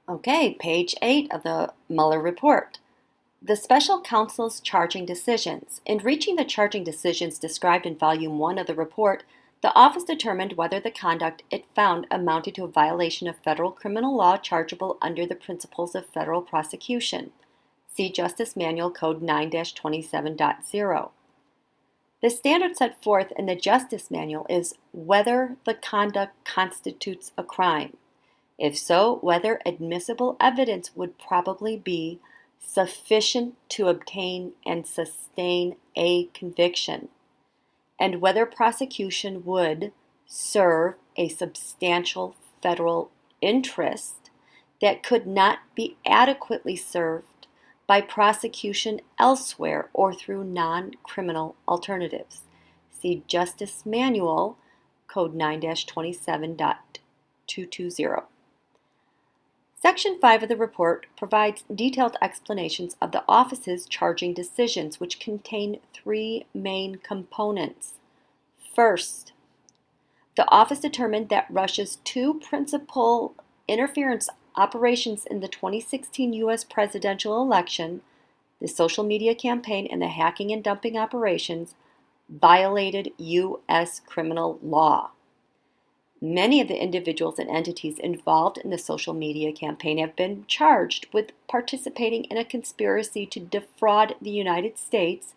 Okay, page 8 of the Mueller Report. The special counsel's charging decisions. In reaching the charging decisions described in Volume 1 of the report, the office determined whether the conduct it found amounted to a violation of federal criminal law chargeable under the principles of federal prosecution. See Justice Manual Code 9-27.0. The standard set forth in the Justice Manual is whether the conduct constitutes a crime. If so, whether admissible evidence would probably be sufficient to obtain and sustain a conviction, and whether prosecution would serve a substantial federal interest that could not be adequately served by prosecution elsewhere or through non-criminal alternatives. See Justice Manual, Code 9-27.220. Section 5 of the report provides detailed explanations of the office's charging decisions, which contain three main components. First, the office determined that Russia's two principal interference operations in the 2016 U.S. presidential election, the social media campaign and the hacking and dumping operations, violated U.S. criminal law. Many of the individuals and entities involved in the social media campaign have been charged with participating in a conspiracy to defraud the United States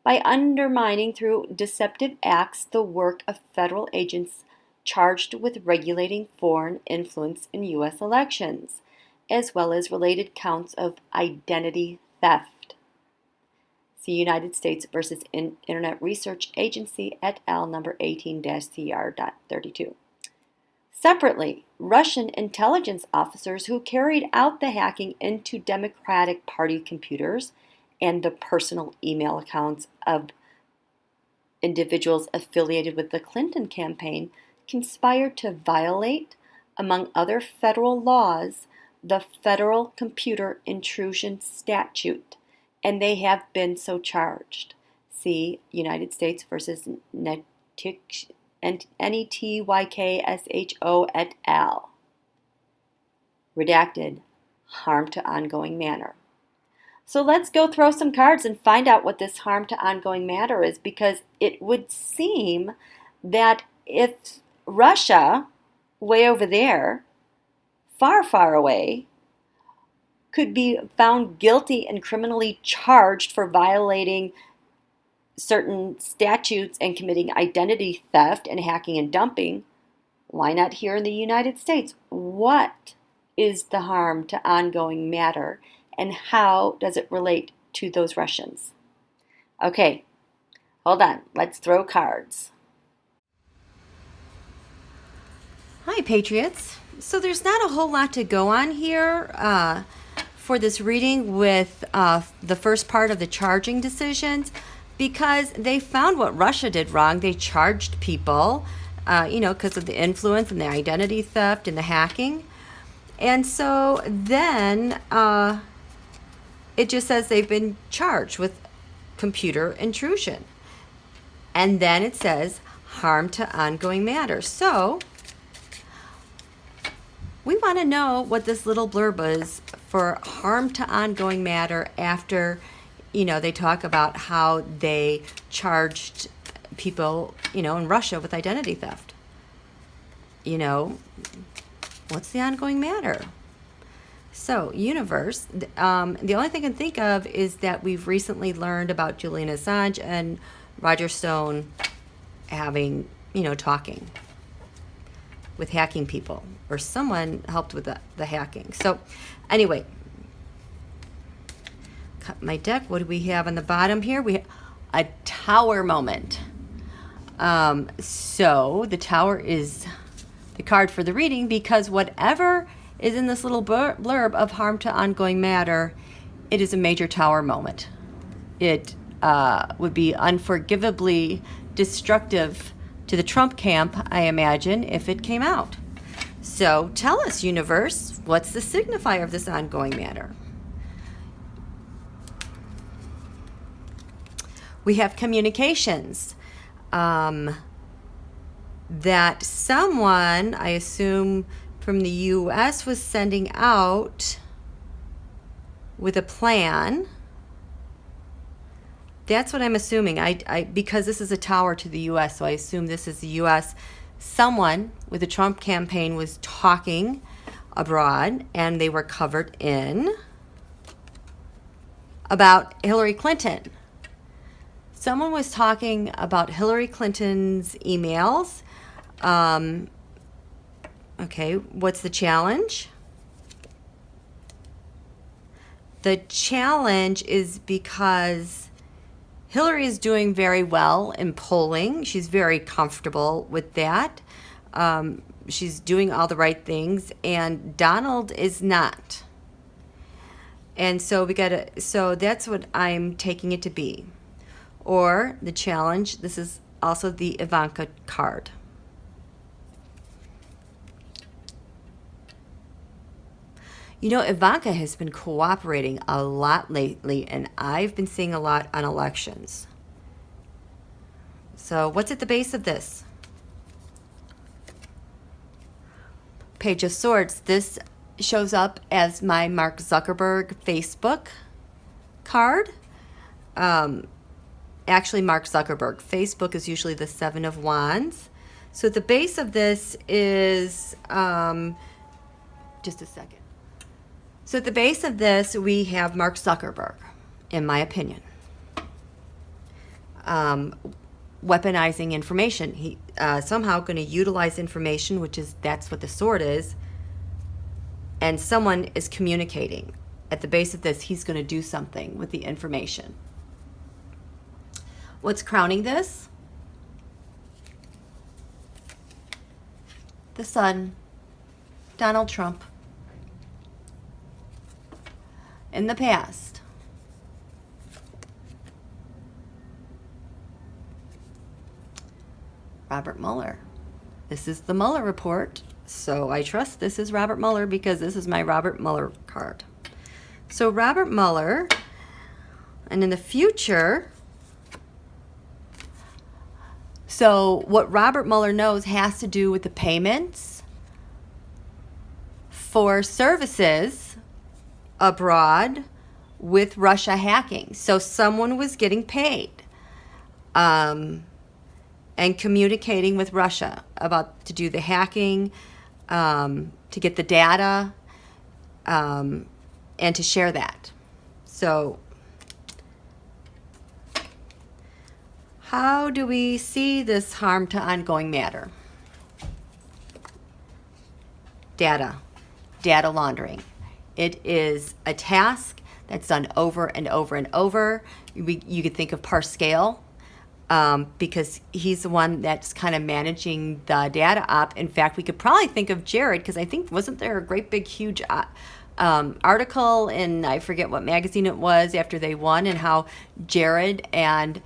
by undermining through deceptive acts the work of federal agents charged with regulating foreign influence in U.S. elections, as well as related counts of identity theft. See United States versus Internet Research Agency et al. Number 18-CR.32. Separately, Russian intelligence officers who carried out the hacking into Democratic Party computers and the personal email accounts of individuals affiliated with the Clinton campaign conspired to violate, among other federal laws, the Federal Computer Intrusion Statute, and they have been so charged. See United States versus NETYKSHO et al. Redacted, harm to ongoing matter. So let's go throw some cards and find out what this harm to ongoing matter is, because it would seem that if Russia, way over there, far, far away, could be found guilty and criminally charged for violating certain statutes and committing identity theft and hacking and dumping, why not here in the United States? What is the harm to ongoing matter, and how does it relate to those Russians? Okay, hold on. Let's throw cards. Hi, Patriots. So there's not a whole lot to go on here for this reading with the first part of the charging decisions, because they found what Russia did wrong. They charged people, because of the influence and the identity theft and the hacking. And so then it just says they've been charged with computer intrusion. And then it says harm to ongoing matter. So we want to know what this little blurb is for harm to ongoing matter after they talk about how they charged people, in Russia with identity theft. What's the ongoing matter? So, universe, the only thing I can think of is that we've recently learned about Julian Assange and Roger Stone having, talking with hacking people, or someone helped with the hacking. So, anyway, cut my deck. What do we have on the bottom here? We have a tower moment. So the tower is the card for the reading, because whatever is in this little blurb of harm to ongoing matter, it is a major tower moment. It would be unforgivably destructive to the Trump camp, I imagine, if it came out. So tell us, universe, what's the signifier of this ongoing matter? We have communications. That someone, I assume from the U.S. was sending out with a plan. That's what I'm assuming. Because this is a tower to the U.S., so I assume this is the U.S. Someone with the Trump campaign was talking abroad, and they were covered in about Hillary Clinton. Someone was talking about Hillary Clinton's emails. Okay, what's the challenge? The challenge is because Hillary is doing very well in polling. She's very comfortable with that. She's doing all the right things, and Donald is not. And so so that's what I'm taking it to be. Or the challenge, this is also the Ivanka card. You know, Ivanka has been cooperating a lot lately, and I've been seeing a lot on elections. So what's at the base of this? Page of Swords. This shows up as my Mark Zuckerberg Facebook card. Actually, Mark Zuckerberg. Facebook is usually the Seven of Wands. So the base of this is, just a second. So at the base of this, we have Mark Zuckerberg, in my opinion. Weaponizing information. He somehow going to utilize information, that's what the sword is, and someone is communicating. At the base of this, he's going to do something with the information. What's crowning this? The sun, Donald Trump. In the past, Robert Mueller. This is the Mueller Report, so I trust this is Robert Mueller because this is my Robert Mueller card. So Robert Mueller, and in the future, so what Robert Mueller knows has to do with the payments for services abroad with Russia hacking. So someone was getting paid and communicating with Russia to do the hacking, to get the data, and to share that. So how do we see this harm to ongoing matter? Data laundering. It is a task that's done over and over and over. You could think of Pascal, because he's the one that's kind of managing the data up. In fact, we could probably think of Jared, because I think, wasn't there a great big huge article in, I forget what magazine it was, after they won, and how Jared and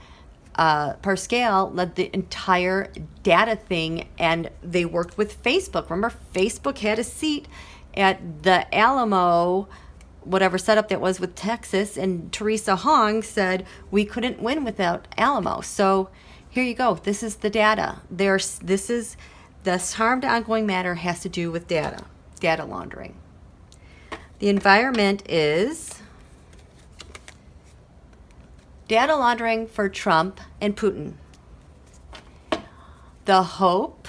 Pascal led the entire data thing, and they worked with Facebook. Remember, Facebook had a seat at the Alamo, whatever setup that was with Texas, and Teresa Hong said we couldn't win without Alamo. So here you go. This is the data. This harm to ongoing matter has to do with data laundering. The environment is data laundering for Trump and Putin. The hope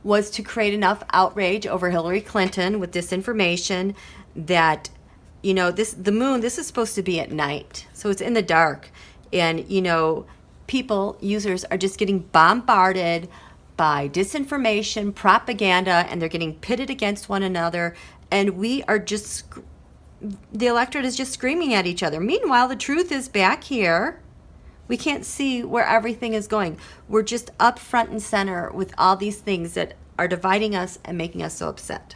was to create enough outrage over Hillary Clinton with disinformation that, the moon, this is supposed to be at night, so it's in the dark. And, users are just getting bombarded by disinformation, propaganda, and they're getting pitted against one another. And the electorate is just screaming at each other. Meanwhile, the truth is back here. We can't see where everything is going. We're just up front and center with all these things that are dividing us and making us so upset.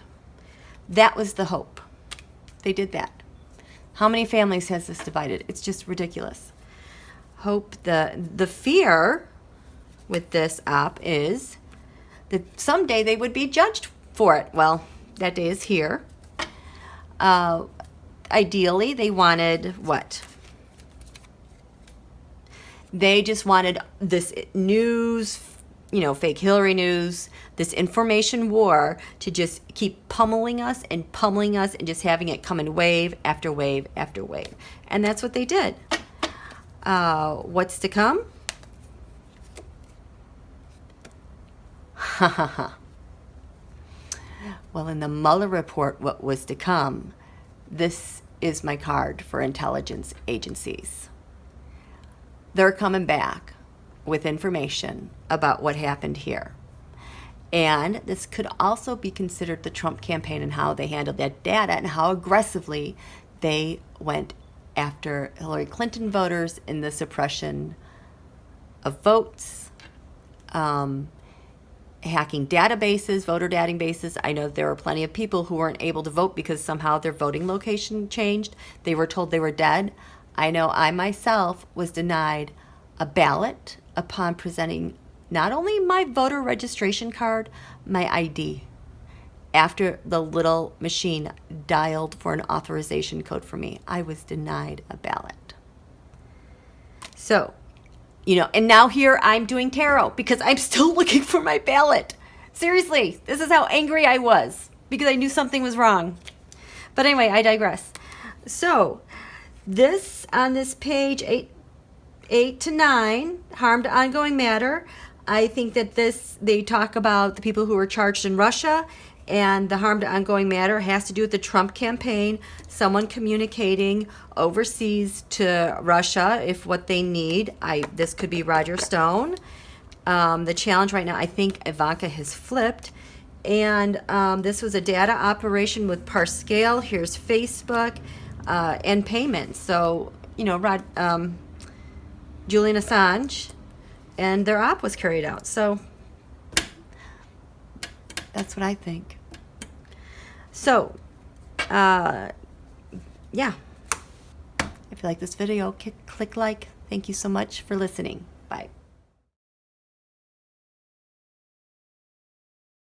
That was the hope. They did that. How many families has this divided? It's just ridiculous. Hope. The fear with this op is that someday they would be judged for it. Well, that day is here. Ideally, they wanted what? They just wanted this news fake Hillary news, this information war to just keep pummeling us and just having it come in wave after wave after wave. And that's what they did. What's to come? Well, in the Mueller report, what was to come, this is my card for intelligence agencies. They're coming back with information about what happened here. And this could also be considered the Trump campaign and how they handled that data and how aggressively they went after Hillary Clinton voters in the suppression of votes, hacking databases, voter databases. I know there were plenty of people who weren't able to vote because somehow their voting location changed. They were told they were dead. I know I myself was denied a ballot upon presenting not only my voter registration card, my ID, after the little machine dialed for an authorization code for me. I was denied a ballot. So, and now here I'm doing tarot because I'm still looking for my ballot. Seriously, this is how angry I was because I knew something was wrong. But anyway, I digress. So, this on this page 8 to 9, harm to ongoing matter. I think that they talk about the people who were charged in Russia, and the harm to ongoing matter has to do with the Trump campaign, someone communicating overseas to Russia if what they need. This could be Roger Stone. The challenge right now, I think Ivanka has flipped. And this was a data operation with Parscale. Here's Facebook and payments. So, Julian Assange and their op was carried out. So that's what I think. So, yeah. If you like this video, click like. Thank you so much for listening. Bye.